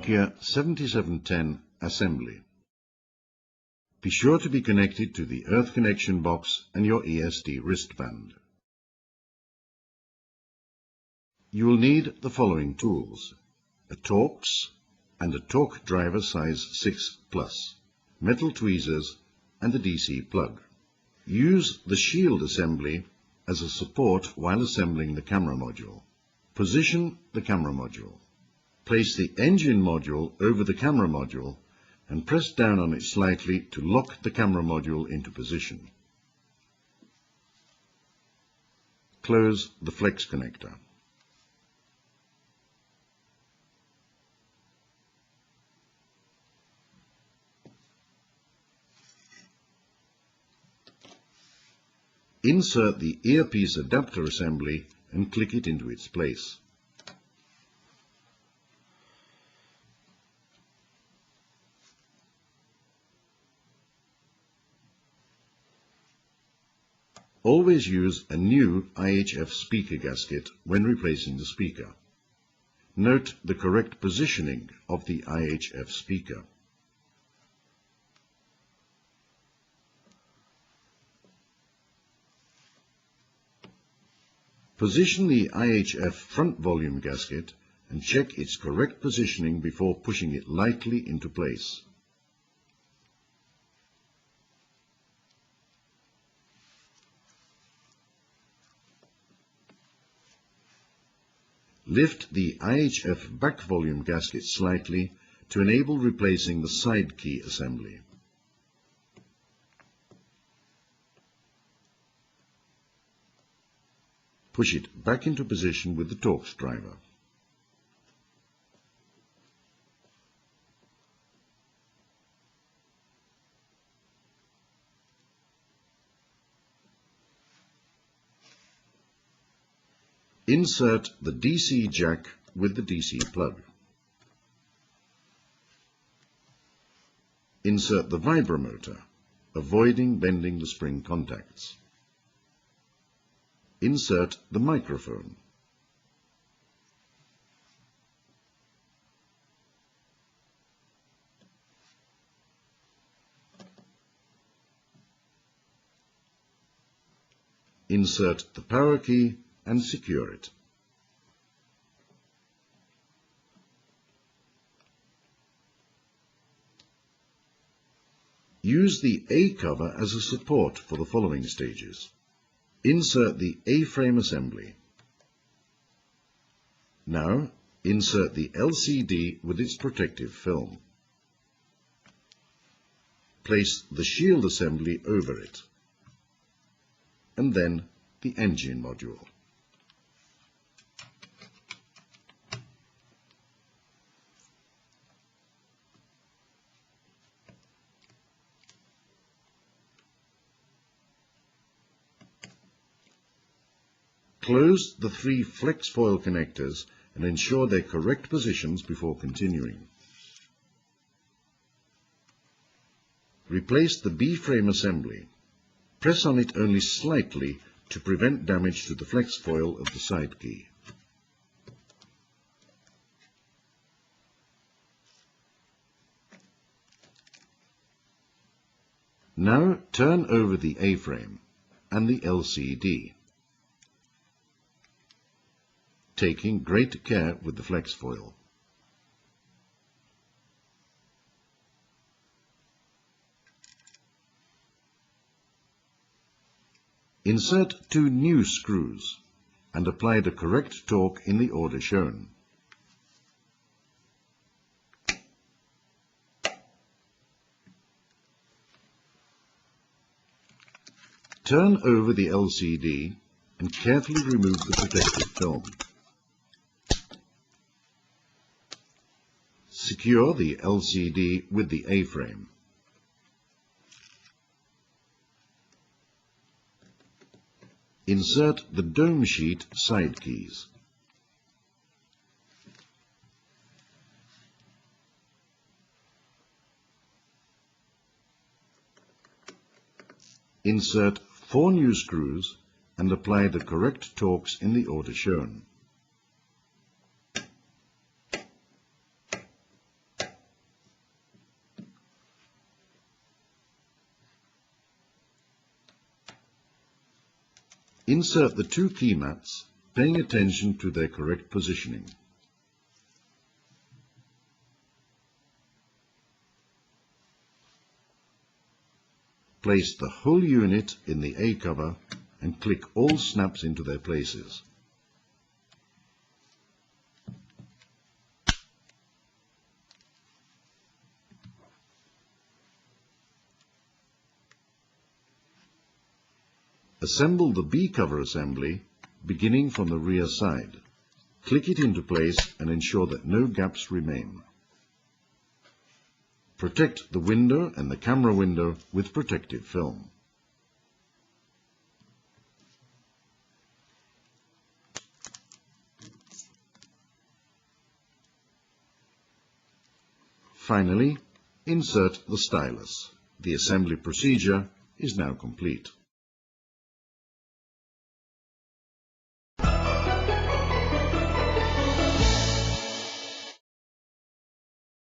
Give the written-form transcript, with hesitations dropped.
Nokia 7710 assembly. Be sure to be connected to the earth connection box and your ESD wristband. You will need the following tools: a Torx and a torque driver size 6+, metal tweezers and a DC plug. Use the shield assembly as a support while assembling the camera module. Position the camera module. Place the engine module over the camera module and press down on it slightly to lock the camera module into position. Close the flex connector. Insert the earpiece adapter assembly and click it into its place. Always use a new IHF speaker gasket when replacing the speaker. Note the correct positioning of the IHF speaker. Position the IHF front volume gasket and check its correct positioning before pushing it lightly into place. Lift the IHF back volume gasket slightly to enable replacing the side key assembly. Push it back into position with the Torx driver. Insert the DC jack with the DC plug. Insert the vibromotor, avoiding bending the spring contacts. Insert the microphone. Insert the power key and secure it. Use the A cover as a support for the following stages. Insert the A-frame assembly. Now, insert the LCD with its protective film. Place the shield assembly over it, and then the engine module. Close the 3 flex foil connectors and ensure their correct positions before continuing. Replace the B-frame assembly. Press on it only slightly to prevent damage to the flex foil of the side key. Now turn over the A-frame and the LCD, taking great care with the flex foil. Insert 2 new screws and apply the correct torque in the order shown. Turn over the LCD and carefully remove the protective film. Secure the LCD with the A-frame. Insert the dome sheet side keys. Insert 4 new screws and apply the correct torques in the order shown. Insert the two key mats, paying attention to their correct positioning. Place the whole unit in the A cover and click all snaps into their places. Assemble the B cover assembly beginning from the rear side. Click it into place and ensure that no gaps remain. Protect the window and the camera window with protective film. Finally, insert the stylus. The assembly procedure is now complete.